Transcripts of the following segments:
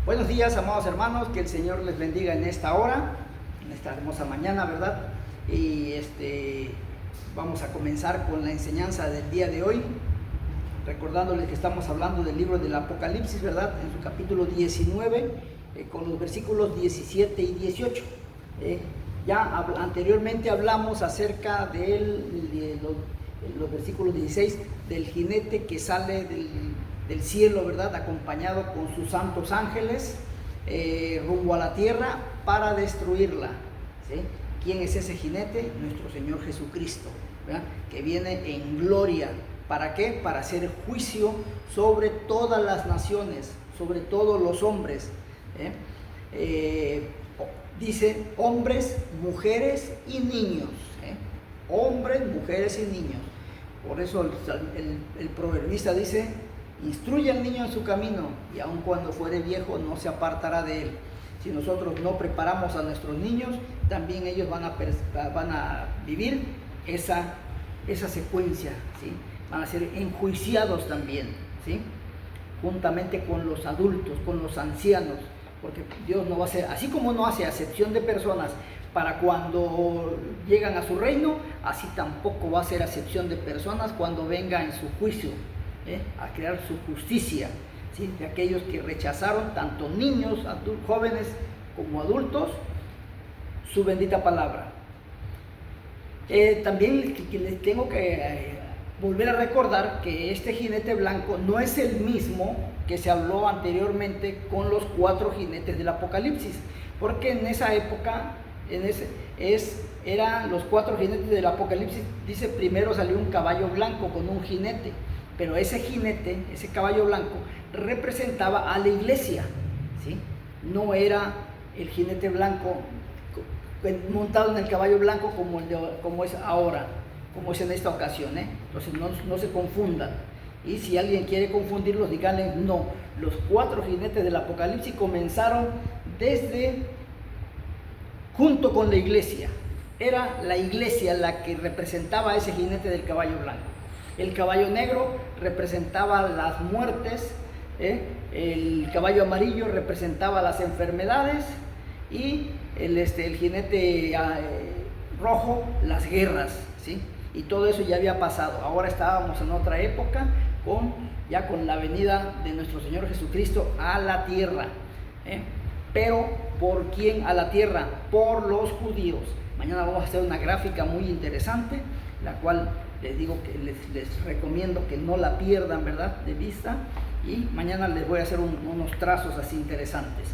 Buenos días, amados hermanos, que el Señor les bendiga en esta hora, en esta hermosa mañana, ¿verdad? Y vamos a comenzar con la enseñanza del día de hoy, recordándoles que estamos hablando del libro del Apocalipsis, ¿verdad? En su capítulo 19, con los versículos 17 y 18. Anteriormente hablamos acerca de los versículos 16, del jinete que sale del cielo, ¿verdad? Acompañado con sus santos ángeles, rumbo a la tierra para destruirla, ¿sí? ¿Quién es ese jinete? Nuestro Señor Jesucristo, ¿verdad? Que viene en gloria. ¿Para qué? Para hacer juicio sobre todas las naciones, sobre todos los hombres, dice hombres, mujeres y niños, hombres, mujeres y niños. Por eso el proverbista dice: instruye al niño en su camino, y aun cuando fuere viejo no se apartará de él. Si nosotros no preparamos a nuestros niños, también ellos van a vivir esa secuencia, ¿sí? Van a ser enjuiciados también, ¿sí? Juntamente con los adultos, con los ancianos, porque Dios no va a hacer, así como no hace acepción de personas para cuando llegan a su reino, así tampoco va a hacer acepción de personas cuando venga en su juicio, a crear su justicia, ¿sí? De aquellos que rechazaron, tanto niños, jóvenes como adultos, su bendita palabra. También les tengo que volver a recordar que este jinete blanco no es el mismo que se habló anteriormente con los 4 jinetes del Apocalipsis, porque en esa época eran los 4 jinetes del Apocalipsis. Dice, primero salió un caballo blanco con un jinete, pero ese jinete, ese caballo blanco, representaba a la iglesia, ¿sí? No era el jinete blanco montado en el caballo blanco como es ahora, como es en esta ocasión, Entonces no se confundan. Y si alguien quiere confundirlos, díganle no. Los 4 jinetes del Apocalipsis comenzaron junto con la iglesia. Era la iglesia la que representaba a ese jinete del caballo blanco. El caballo negro representaba las muertes, el caballo amarillo representaba las enfermedades, y el jinete rojo las guerras, ¿sí? Y todo eso ya había pasado. Ahora estábamos en otra época, ya con la venida de nuestro Señor Jesucristo a la tierra. Pero ¿por quién a la tierra? Por los judíos. Mañana vamos a hacer una gráfica muy interesante, la cual les digo que les recomiendo que no la pierdan, ¿verdad?, de vista, y mañana les voy a hacer unos trazos así interesantes.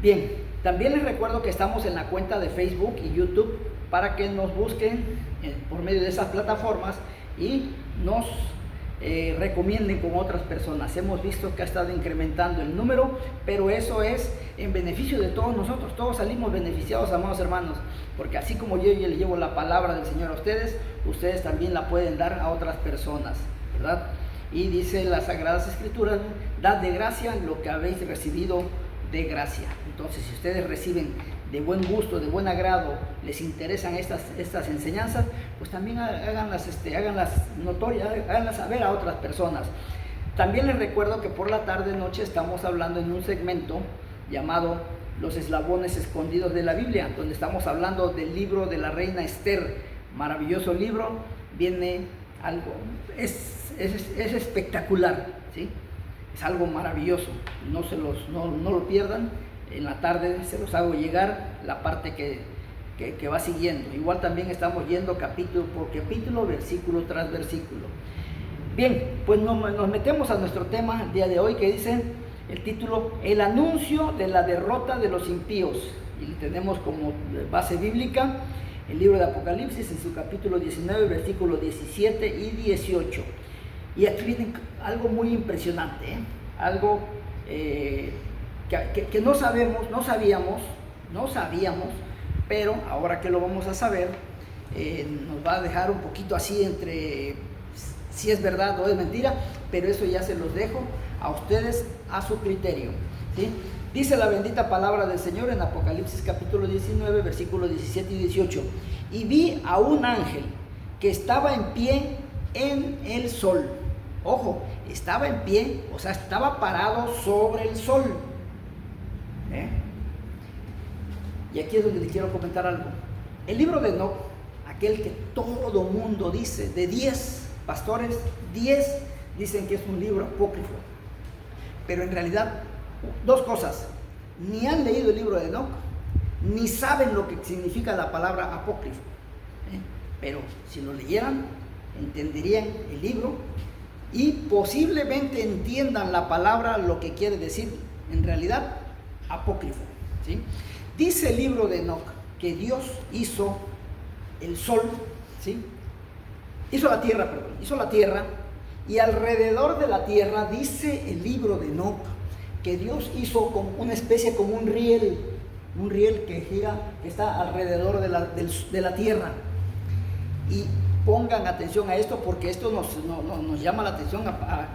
Bien, también les recuerdo que estamos en la cuenta de Facebook y YouTube para que nos busquen por medio de esas plataformas y nos recomienden con otras personas. Hemos visto que ha estado incrementando el número, pero eso es en beneficio de todos nosotros. Todos salimos beneficiados, amados hermanos, porque así como yo le llevo la palabra del Señor a ustedes, ustedes también la pueden dar a otras personas, ¿verdad? Y dice las Sagradas Escrituras: dad de gracia lo que habéis recibido de gracia. Entonces, si ustedes reciben de buen gusto, de buen agrado, les interesan estas enseñanzas, pues también háganlas notorias, háganlas saber a otras personas. También les recuerdo que por la tarde-noche estamos hablando en un segmento llamado Los eslabones escondidos de la Biblia, donde estamos hablando del libro de la reina Esther. Maravilloso libro, viene algo, es espectacular, ¿sí? Es algo maravilloso, no lo pierdan. En la tarde se los hago llegar la parte que va siguiendo. Igual también estamos yendo capítulo por capítulo, versículo tras versículo. Bien, pues nos metemos a nuestro tema el día de hoy, que dice el título: el anuncio de la derrota de los impíos. Y tenemos como base bíblica el libro de Apocalipsis en su capítulo 19, versículos 17 y 18. Y aquí viene algo muy impresionante, algo que no sabíamos, pero ahora que lo vamos a saber, nos va a dejar un poquito así entre si es verdad o es mentira, pero eso ya se los dejo a ustedes a su criterio, ¿sí? Dice la bendita palabra del Señor en Apocalipsis capítulo 19, versículos 17 y 18: y vi a un ángel que estaba en pie en el sol. Ojo, estaba en pie, o sea, estaba parado sobre el sol, Y aquí es donde les quiero comentar algo. El libro de Enoc, aquel que todo mundo dice, de 10 pastores, 10 dicen que es un libro apócrifo. Pero en realidad, dos cosas: ni han leído el libro de Enoc, ni saben lo que significa la palabra apócrifo. Pero si lo leyeran, entenderían el libro y posiblemente entiendan la palabra, lo que quiere decir en realidad apócrifo, ¿sí? Dice el libro de Enoc que Dios hizo el sol, ¿sí? Hizo la tierra, y alrededor de la tierra, dice el libro de Enoc, que Dios hizo como una especie, como un riel que gira, que está alrededor de la tierra. Y pongan atención a esto, porque esto nos llama la atención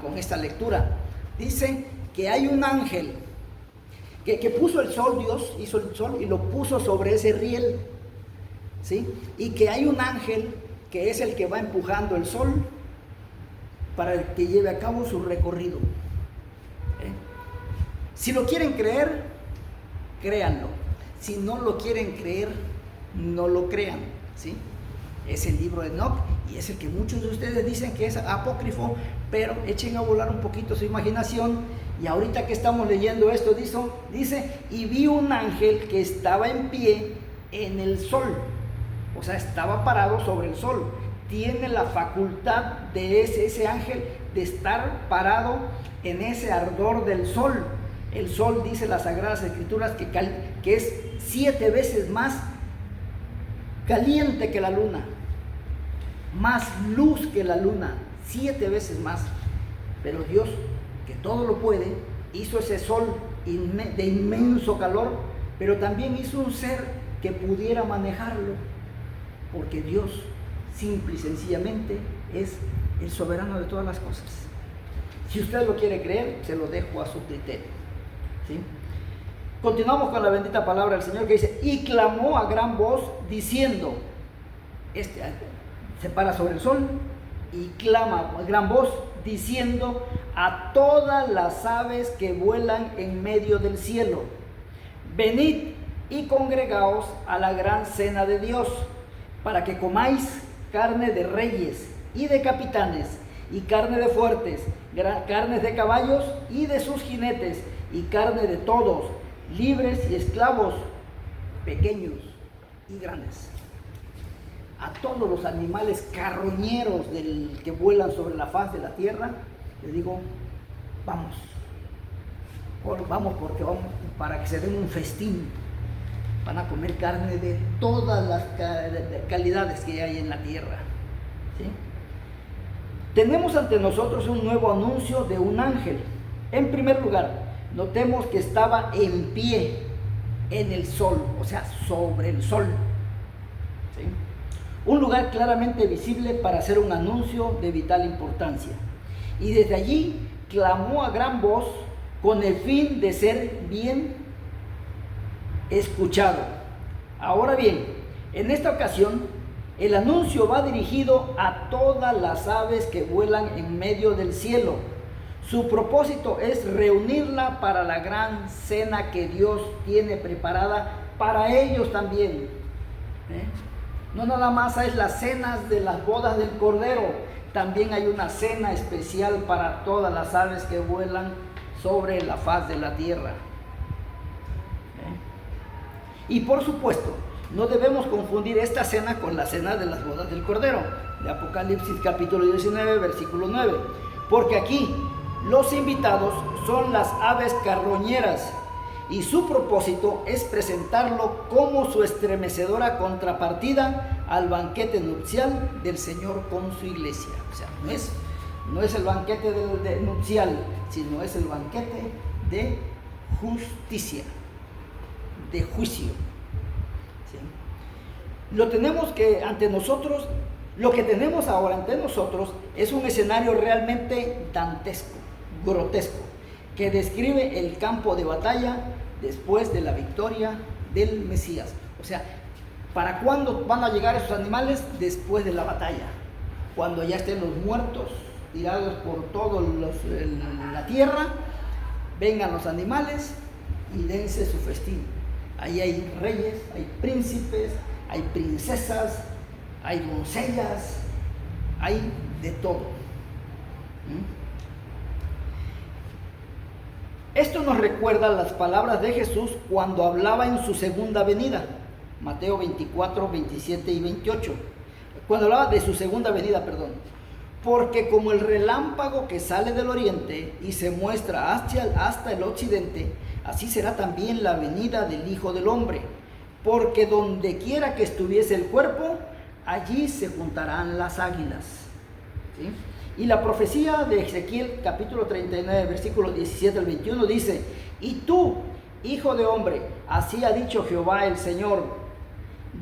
con esta lectura. Dice que hay un ángel que puso el sol. Dios hizo el sol y lo puso sobre ese riel, ¿sí? Y que hay un ángel que es el que va empujando el sol para que lleve a cabo su recorrido. Si lo quieren creer, créanlo. Si no lo quieren creer, no lo crean, ¿sí? Es el libro de Enoc, y es el que muchos de ustedes dicen que es apócrifo, pero echen a volar un poquito su imaginación. Y ahorita que estamos leyendo esto, dice, y vi un ángel que estaba en pie en el sol, o sea, estaba parado sobre el sol. Tiene la facultad de ese ángel de estar parado en ese ardor del sol. El sol, dice las Sagradas Escrituras, que es 7 veces más caliente que la luna, más luz que la luna, 7 veces más. Pero Dios, que todo lo puede, hizo ese sol de inmenso calor, pero también hizo un ser que pudiera manejarlo, porque Dios simple y sencillamente es el soberano de todas las cosas. Si usted lo quiere creer, se lo dejo a su criterio, ¿sí? Continuamos con la bendita palabra del Señor, que dice, y clamó a gran voz diciendo, se para sobre el sol y clama a gran voz diciendo a todas las aves que vuelan en medio del cielo, venid y congregaos a la gran cena de Dios, para que comáis carne de reyes y de capitanes, y carne de fuertes, carnes de caballos y de sus jinetes, y carne de todos, libres y esclavos, pequeños y grandes. A todos los animales carroñeros que vuelan sobre la faz de la tierra, les digo, vamos porque vamos para que se den un festín. Van a comer carne de todas las calidades que hay en la tierra, ¿sí? Tenemos ante nosotros un nuevo anuncio de un ángel. En primer lugar, notemos que estaba en pie en el sol, o sea, sobre el sol, ¿sí? Un lugar claramente visible para hacer un anuncio de vital importancia. Y desde allí clamó a gran voz con el fin de ser bien escuchado. Ahora bien, en esta ocasión, el anuncio va dirigido a todas las aves que vuelan en medio del cielo. Su propósito es reunirla para la gran cena que Dios tiene preparada para ellos también. No nada más es las cenas de las bodas del Cordero, también hay una cena especial para todas las aves que vuelan sobre la faz de la tierra. Y por supuesto, no debemos confundir esta cena con la cena de las bodas del Cordero, de Apocalipsis capítulo 19, versículo 9, porque aquí los invitados son las aves carroñeras, y su propósito es presentarlo como su estremecedora contrapartida al banquete nupcial del Señor con su iglesia. O sea, no es el banquete nupcial, sino es el banquete de justicia, de juicio, ¿sí? Lo tenemos que ante nosotros, lo que tenemos ahora ante nosotros es un escenario realmente dantesco, grotesco, que describe el campo de batalla después de la victoria del Mesías. O sea, ¿para cuándo van a llegar esos animales? Después de la batalla, cuando ya estén los muertos tirados por toda la tierra, vengan los animales y dense su festín. Ahí hay reyes, hay príncipes, hay princesas, hay doncellas, hay de todo. Esto nos recuerda las palabras de Jesús cuando hablaba en su segunda venida, Mateo 24, 27 y 28. Cuando hablaba de su segunda venida, perdón. Porque como el relámpago que sale del oriente y se muestra hasta el occidente, así será también la venida del Hijo del Hombre. Porque donde quiera que estuviese el cuerpo, allí se juntarán las águilas. ¿Sí? Y la profecía de Ezequiel, capítulo 39, versículos 17 al 21, dice: y tú, hijo de hombre, así ha dicho Jehová el Señor,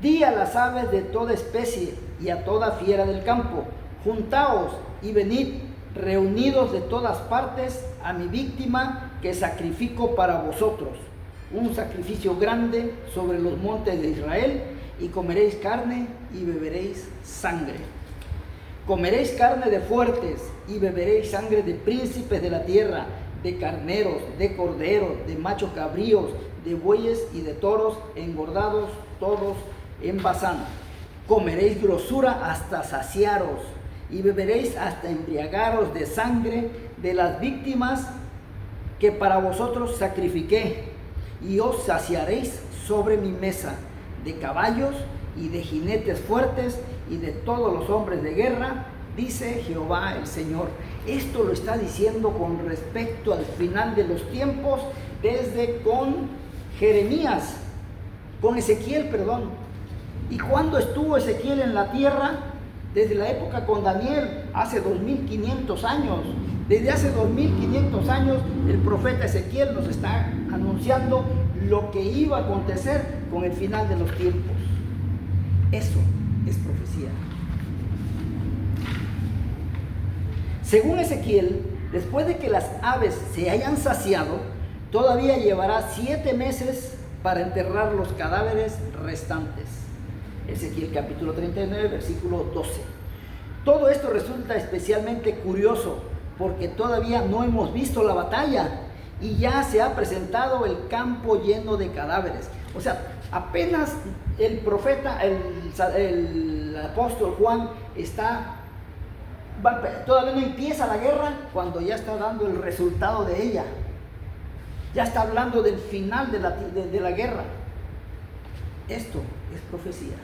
di a las aves de toda especie y a toda fiera del campo, juntaos y venid, reunidos de todas partes, a mi víctima que sacrifico para vosotros, un sacrificio grande sobre los montes de Israel, y comeréis carne y beberéis sangre. Comeréis carne de fuertes y beberéis sangre de príncipes de la tierra, de carneros, de corderos, de machos cabríos, de bueyes y de toros, engordados todos en Basán. Comeréis grosura hasta saciaros y beberéis hasta embriagaros de sangre de las víctimas que para vosotros sacrifiqué, y os saciaréis sobre mi mesa de caballos y de jinetes fuertes y de todos los hombres de guerra, dice Jehová el Señor. Esto lo está diciendo con respecto al final de los tiempos, desde con Jeremías, con Ezequiel, perdón. ¿Y cuándo estuvo Ezequiel en la tierra? Desde la época con Daniel, hace 2500 años. Desde hace 2500 años el profeta Ezequiel nos está anunciando lo que iba a acontecer con el final de los tiempos. Eso es profecía. Según Ezequiel, después de que las aves se hayan saciado, todavía llevará 7 meses para enterrar los cadáveres restantes. Ezequiel capítulo 39, versículo 12. Todo esto resulta especialmente curioso porque todavía no hemos visto la batalla y ya se ha presentado el campo lleno de cadáveres. O sea, apenas el profeta, el apóstol Juan todavía no empieza la guerra cuando ya está dando el resultado de ella. Ya está hablando del final de la guerra. Esto es profecía.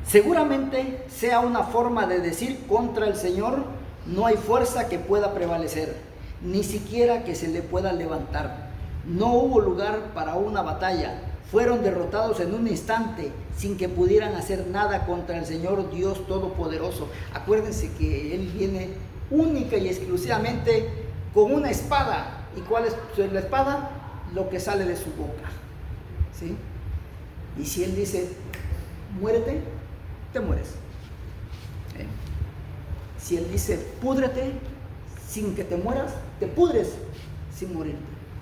Seguramente sea una forma de decir: contra el Señor no hay fuerza que pueda prevalecer, ni siquiera que se le pueda levantar. No hubo lugar para una batalla. Fueron derrotados en un instante, sin que pudieran hacer nada contra el Señor Dios Todopoderoso. Acuérdense que Él viene única y exclusivamente con una espada. ¿Y cuál es la espada? Lo que sale de su boca. ¿Sí? Y si Él dice: muérete, te mueres. Si Él dice: púdrete, sin que te mueras, te pudres sin morirte.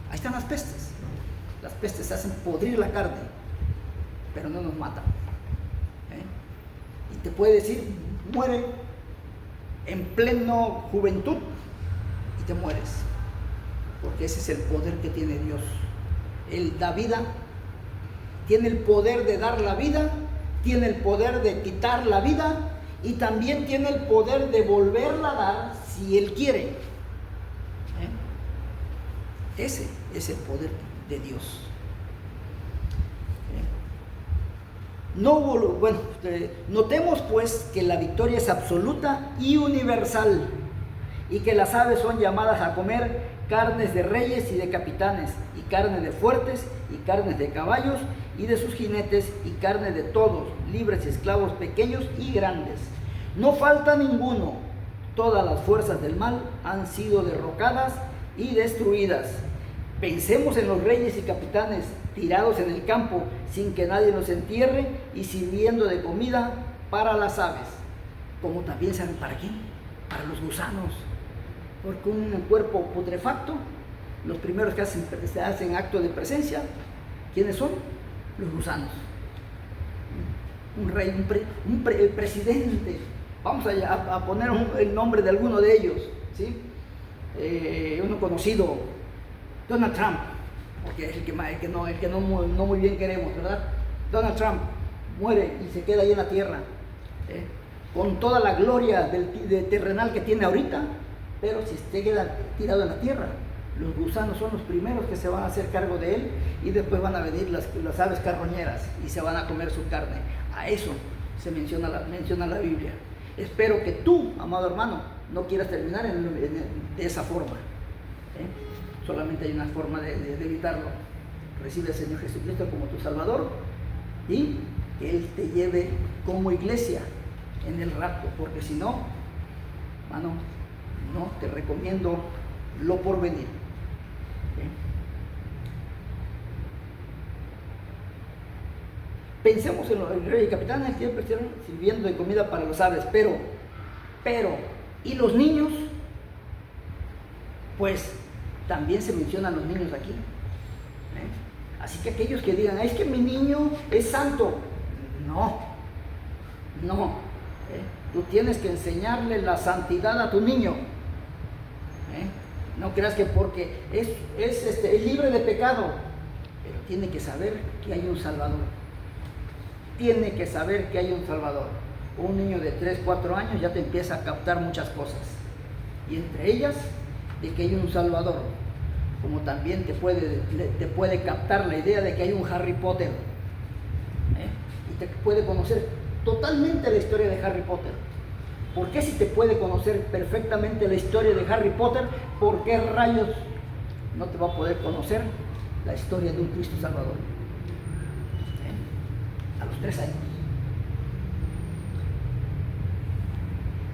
Ahí están las pestes. Las pestes hacen podrir la carne, pero no nos matan. Y te puede decir: muere en pleno juventud, y te mueres, porque ese es el poder que tiene Dios. Él da vida, tiene el poder de dar la vida, tiene el poder de quitar la vida, y también tiene el poder de volverla a dar si Él quiere. Ese es el poder de Dios. Notemos pues que la victoria es absoluta y universal, y que las aves son llamadas a comer carnes de reyes y de capitanes, y carne de fuertes, y carnes de caballos y de sus jinetes, y carne de todos, libres y esclavos, pequeños y grandes. No falta ninguno. Todas las fuerzas del mal han sido derrocadas y destruidas. Pensemos en los reyes y capitanes tirados en el campo sin que nadie los entierre y sirviendo de comida para las aves. Como también saben para quién, para los gusanos. Porque un cuerpo putrefacto, los primeros que hacen acto de presencia, ¿quiénes son? Los gusanos. Un rey, el presidente, vamos a poner el nombre de alguno de ellos, ¿sí? Uno conocido, Donald Trump, porque es el que no muy bien queremos, ¿verdad? Donald Trump muere y se queda ahí en la tierra, con toda la gloria terrenal que tiene ahorita, pero si se queda tirado en la tierra, los gusanos son los primeros que se van a hacer cargo de él, y después van a venir las aves carroñeras y se van a comer su carne. A eso se menciona la Biblia. Espero que tú, amado hermano, no quieras terminar de esa forma. Solamente hay una forma de evitarlo. Recibe al Señor Jesucristo como tu Salvador y que Él te lleve como iglesia en el rapto, porque si no, hermano, no te recomiendo lo por venir. Pensemos en el rey y capitán, el tiempo estuvieron sirviendo de comida para los aves, pero, ¿y los niños? Pues también se mencionan los niños aquí. Así que aquellos que digan, es que mi niño es santo, no. Tú tienes que enseñarle la santidad a tu niño. No creas que porque es libre de pecado, pero tiene que saber que hay un Salvador. Tiene que saber que hay un Salvador. Un niño de 3, 4 años ya te empieza a captar muchas cosas, y entre ellas de que hay un Salvador, como también te puede captar la idea de que hay un Harry Potter, y te puede conocer totalmente la historia de Harry Potter. ¿Por qué si te puede conocer perfectamente la historia de Harry Potter, por qué rayos no te va a poder conocer la historia de un Cristo Salvador? A los 3 años.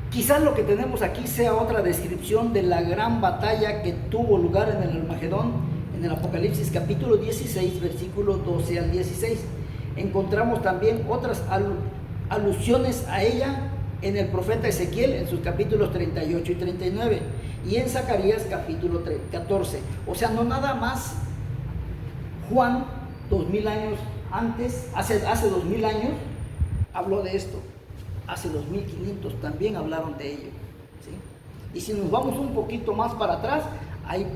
Quizás lo que tenemos aquí sea otra descripción de la gran batalla que tuvo lugar en el Armagedón, en el Apocalipsis capítulo 16, versículos 12 al 16. Encontramos también otras alusiones a ella en el profeta Ezequiel, en sus capítulos 38 y 39, y en Zacarías capítulo 14. O sea, no nada más Juan, 2000 años antes, hace 2000 años, habló de esto. Hace 2500 también hablaron de ello, ¿sí? Y si nos vamos un poquito más para atrás, hay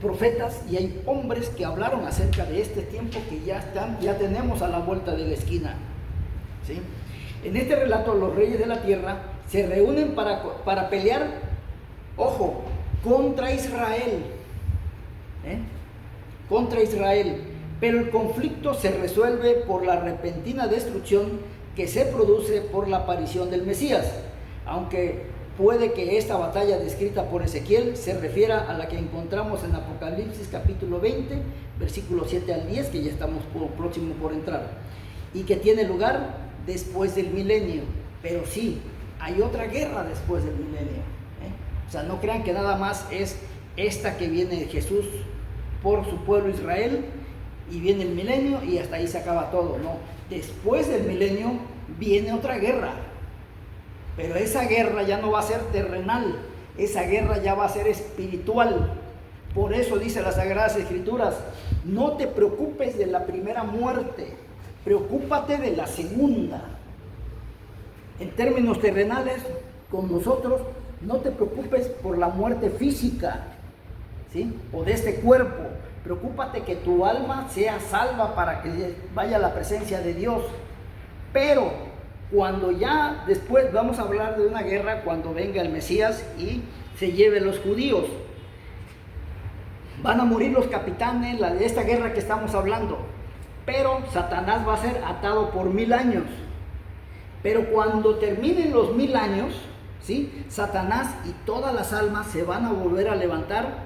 profetas y hay hombres que hablaron acerca de este tiempo que ya tenemos a la vuelta de la esquina, ¿sí? En este relato, los reyes de la tierra se reúnen para pelear, ojo, contra Israel, contra Israel, pero el conflicto se resuelve por la repentina destrucción que se produce por la aparición del Mesías, aunque puede que esta batalla descrita por Ezequiel se refiera a la que encontramos en Apocalipsis capítulo 20, versículos 7 al 10, que ya estamos próximo por entrar, y que tiene lugar después del milenio. Pero sí, hay otra guerra después del milenio, O sea, no crean que nada más es esta que viene Jesús por su pueblo Israel, y viene el milenio y hasta ahí se acaba todo. No, después del milenio viene otra guerra, pero esa guerra ya no va a ser terrenal, esa guerra ya va a ser espiritual. Por eso dice las Sagradas Escrituras, no te preocupes de la primera muerte, preocúpate de la segunda. En términos terrenales, con nosotros, no te preocupes por la muerte física, ¿sí? O de este cuerpo. Preocúpate que tu alma sea salva para que vaya a la presencia de Dios. Pero cuando ya después vamos a hablar de una guerra, cuando venga el Mesías y se lleve los judíos, van a morir los capitanes de esta guerra que estamos hablando, pero Satanás va a ser atado por 1000 años. Pero cuando terminen los 1000 años, ¿sí? Satanás y todas las almas se van a volver a levantar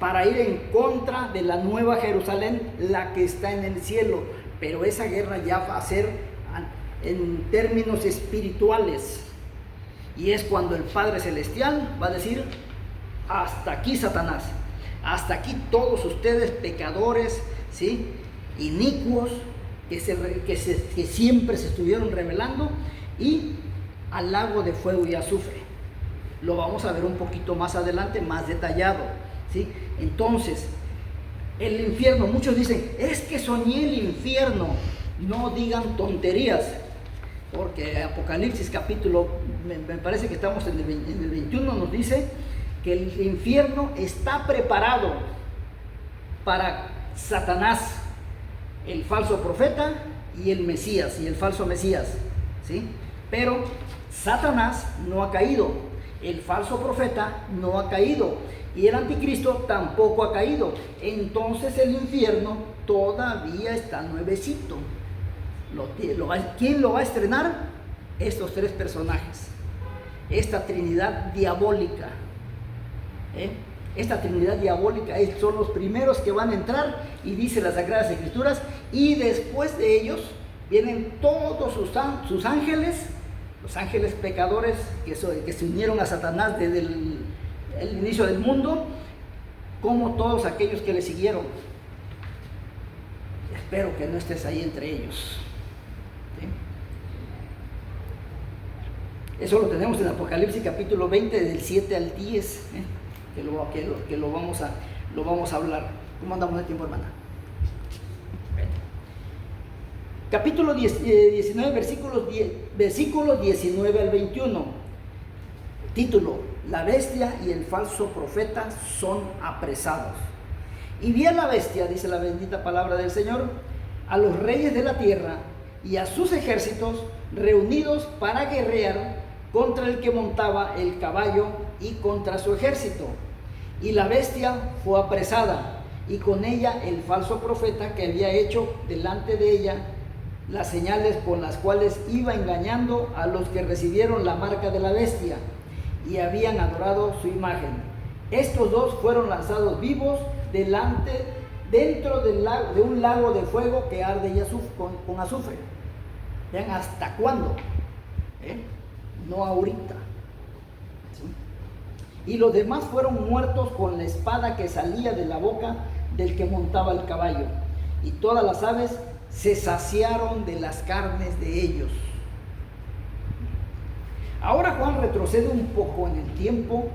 para ir en contra de la nueva Jerusalén, la que está en el cielo. Pero esa guerra ya va a ser en términos espirituales, y es cuando el Padre Celestial va a decir, hasta aquí Satanás, hasta aquí todos ustedes pecadores, ¿sí? Inicuos, que siempre se estuvieron rebelando, y al lago de fuego y azufre. Lo vamos a ver un poquito más adelante, más detallado, ¿sí? Entonces, el infierno, muchos dicen, es que soñé el infierno. No digan tonterías, porque Apocalipsis capítulo, me parece que estamos en el 21, nos dice que el infierno está preparado para Satanás, el falso profeta y el Mesías, y el falso Mesías, ¿sí? Pero Satanás no ha caído, el falso profeta no ha caído, y el anticristo tampoco ha caído. Entonces el infierno todavía está nuevecito. ¿Quién lo va a estrenar? Estos tres personajes, esta Trinidad diabólica. Esta Trinidad diabólica son los primeros que van a entrar, y dice las Sagradas Escrituras, y después de ellos vienen todos sus ángeles, los ángeles pecadores que se unieron a Satanás desde el inicio del mundo, como todos aquellos que le siguieron. Espero que no estés ahí entre ellos. ¿Sí? Eso lo tenemos en Apocalipsis capítulo 20, del 7 al 10, que lo vamos a hablar. ¿Cómo andamos de tiempo, hermana? Capítulo 19, versículos 19 al 21. Título: La bestia y el falso profeta son apresados. Y vi a la bestia, dice la bendita palabra del Señor, a los reyes de la tierra y a sus ejércitos reunidos para guerrear contra el que montaba el caballo y contra su ejército. Y la bestia fue apresada, y con ella el falso profeta que había hecho delante de ella las señales con las cuales iba engañando a los que recibieron la marca de la bestia y habían adorado su imagen. Estos dos fueron lanzados vivos dentro de un lago de fuego que arde con azufre. Vean hasta cuándo, no ahorita. ¿Sí? Y los demás fueron muertos con la espada que salía de la boca del que montaba el caballo, y todas las aves se saciaron de las carnes de ellos. Ahora Juan retrocede un poco en el tiempo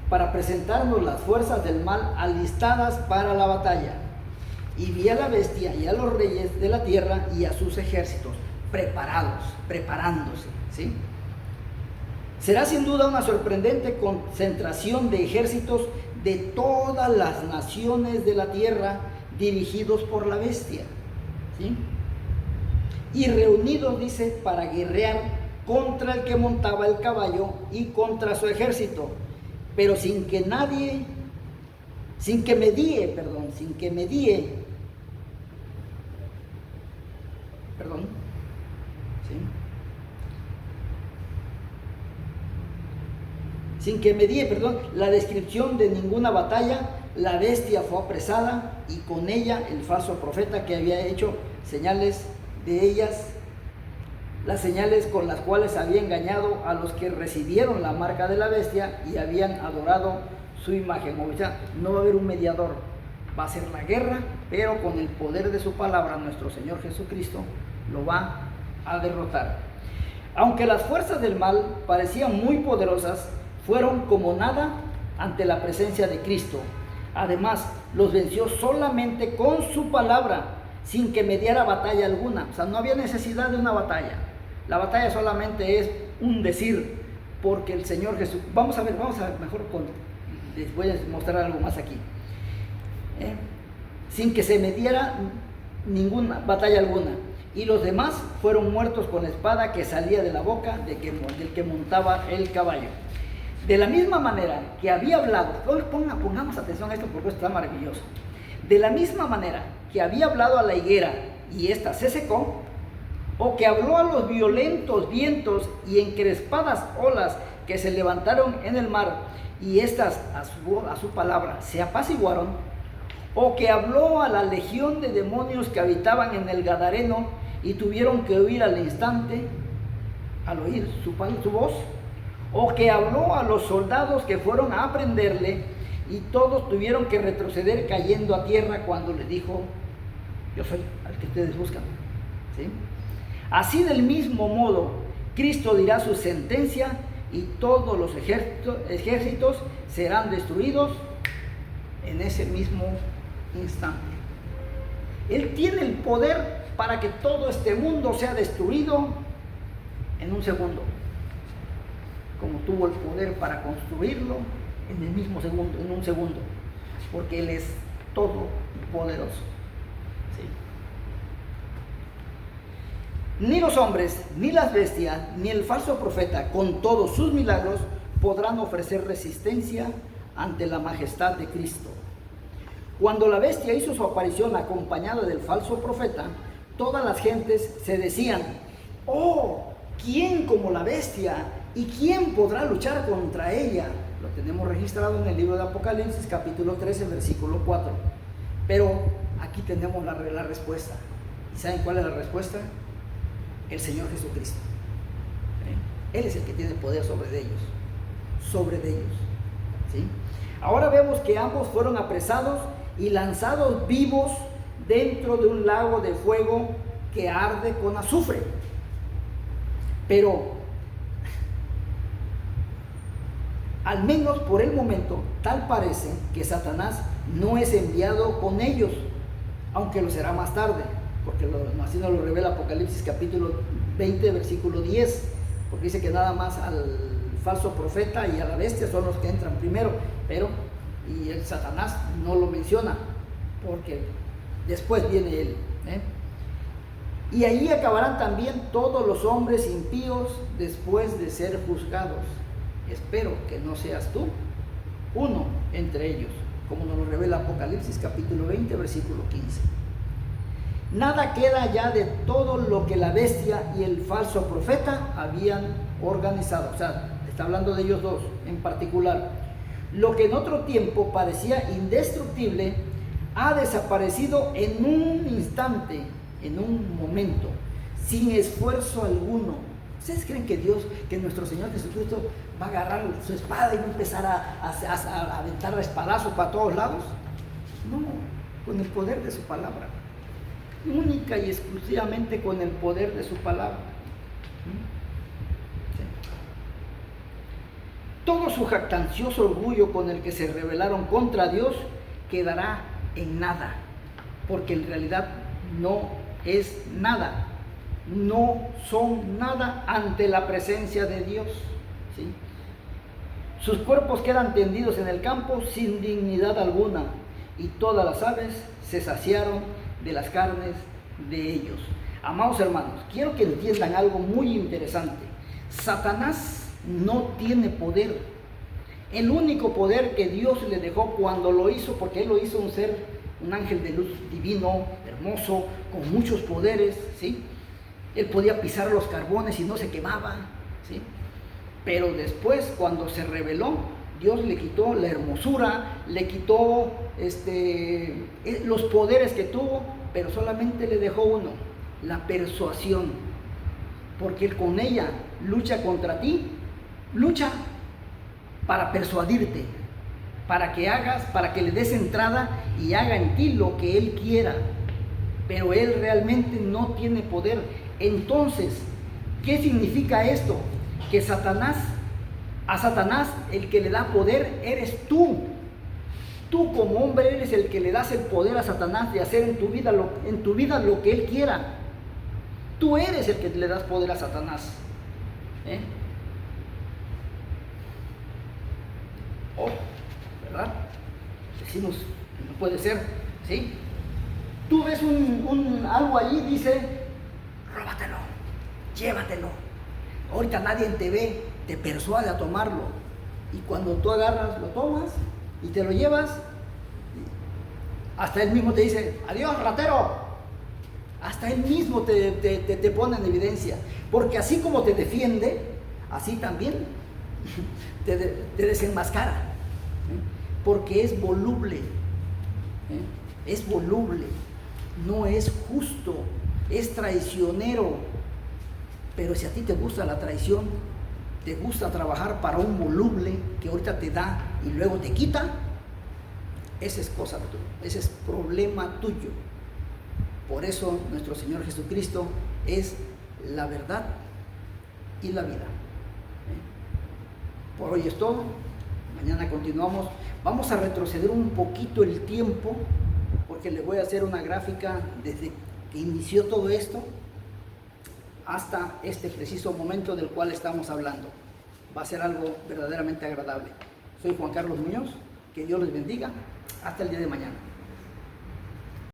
para presentarnos las fuerzas del mal alistadas para la batalla. Y vi a la bestia y a los reyes de la tierra y a sus ejércitos preparándose, ¿sí? Será sin duda una sorprendente concentración de ejércitos de todas las naciones de la tierra dirigidos por la bestia, ¿sí? Y reunidos, dice, para guerrear contra el que montaba el caballo y contra su ejército, pero sin que medie, la descripción de ninguna batalla. La bestia fue apresada, y con ella el falso profeta que había hecho señales de ellas, las señales con las cuales había engañado a los que recibieron la marca de la bestia y habían adorado su imagen. O sea, no va a haber un mediador, va a ser la guerra, pero con el poder de su palabra nuestro Señor Jesucristo lo va a derrotar. Aunque las fuerzas del mal parecían muy poderosas, fueron como nada ante la presencia de Cristo. Además, los venció solamente con su palabra, sin que mediara batalla alguna. O sea, no había necesidad de una batalla. La batalla solamente es un decir, porque el Señor Jesús... Vamos a mejor les voy a mostrar algo más aquí. Sin que se mediara ninguna batalla alguna. Y los demás fueron muertos con la espada que salía de la boca del que montaba el caballo. De la misma manera que había hablado, pongamos atención a esto porque esto está maravilloso. De la misma manera que había hablado a la higuera y ésta se secó, o que habló a los violentos vientos y encrespadas olas que se levantaron en el mar, y éstas a su palabra se apaciguaron, o que habló a la legión de demonios que habitaban en el Gadareno y tuvieron que huir al instante al oír su voz, o que habló a los soldados que fueron a prenderle y todos tuvieron que retroceder cayendo a tierra cuando le dijo: yo soy al que ustedes buscan, ¿sí? Así, del mismo modo, Cristo dirá su sentencia y todos los ejércitos serán destruidos en ese mismo instante. Él tiene el poder para que todo este mundo sea destruido en un segundo, como tuvo el poder para construirlo en el mismo segundo, en un segundo, porque Él es Todopoderoso. ¿Sí? Ni los hombres, ni las bestias, ni el falso profeta, con todos sus milagros, podrán ofrecer resistencia ante la majestad de Cristo. Cuando la bestia hizo su aparición acompañada del falso profeta, todas las gentes se decían: oh, ¿quién como la bestia? ¿Y quién podrá luchar contra ella? Lo tenemos registrado en el libro de Apocalipsis, capítulo 13, versículo 4. Pero aquí tenemos la respuesta. ¿Y saben cuál es la respuesta? El Señor Jesucristo. Él es el que tiene poder sobre ellos. Sobre ellos. ¿Sí? Ahora vemos que ambos fueron apresados y lanzados vivos dentro de un lago de fuego que arde con azufre. Pero al menos por el momento, tal parece que Satanás no es enviado con ellos, aunque lo será más tarde, porque así nos lo revela Apocalipsis capítulo 20, versículo 10, porque dice que nada más al falso profeta y a la bestia son los que entran primero, y el Satanás no lo menciona, porque después viene él. Y allí acabarán también todos los hombres impíos después de ser juzgados. Espero que no seas tú uno entre ellos, como nos lo revela Apocalipsis capítulo 20, versículo 15. Nada queda ya de todo lo que la bestia y el falso profeta habían organizado. O sea, está hablando de ellos dos en particular. Lo que en otro tiempo parecía indestructible ha desaparecido en un instante, en un momento, sin esfuerzo alguno. ¿Ustedes creen que Dios, que nuestro Señor Jesucristo va a agarrar su espada y va a empezar a aventar espadazos para todos lados? No, con el poder de su palabra. Única y exclusivamente con el poder de su palabra. Sí. Todo su jactancioso orgullo con el que se rebelaron contra Dios quedará en nada, porque en realidad no es nada. No son nada ante la presencia de Dios. ¿Sí? Sus cuerpos quedan tendidos en el campo sin dignidad alguna, y todas las aves se saciaron de las carnes de ellos. Amados hermanos, quiero que entiendan algo muy interesante. Satanás no tiene poder. El único poder que Dios le dejó cuando lo hizo, porque Él lo hizo un ser, un ángel de luz divino, hermoso, con muchos poderes, ¿sí? Él podía pisar los carbones y no se quemaba, ¿sí? Pero después, cuando se rebeló, Dios le quitó la hermosura, le quitó los poderes que tuvo, pero solamente le dejó uno: la persuasión. Porque Él con ella lucha contra ti, lucha para persuadirte, para que le des entrada y haga en ti lo que Él quiera. Pero Él realmente no tiene poder. Entonces, ¿qué significa esto? Que a Satanás el que le da poder eres tú. Tú como hombre eres el que le das el poder a Satanás de hacer en tu vida lo que él quiera. Tú eres el que le das poder a Satanás. Oh, ¿verdad? Decimos, no puede ser, ¿sí? Tú ves algo allí, dice: róbatelo, llévatelo. Ahorita nadie te ve, te persuade a tomarlo. Y cuando tú agarras, lo tomas y te lo llevas, hasta él mismo te dice: adiós, ratero. Hasta él mismo te pone en evidencia. Porque así como te defiende, así también te desenmascara. Porque es voluble. Es voluble. No es justo. Es traicionero. Pero si a ti te gusta la traición, te gusta trabajar para un voluble que ahorita te da y luego te quita, esa es cosa tuya, ese es problema tuyo. Por eso nuestro Señor Jesucristo es la verdad y la vida. Por hoy es todo. Mañana continuamos. Vamos a retroceder un poquito el tiempo, porque les voy a hacer una gráfica desde que inició todo esto hasta este preciso momento del cual estamos hablando. Va a ser algo verdaderamente agradable. Soy Juan Carlos Muñoz, que Dios les bendiga. Hasta el día de mañana.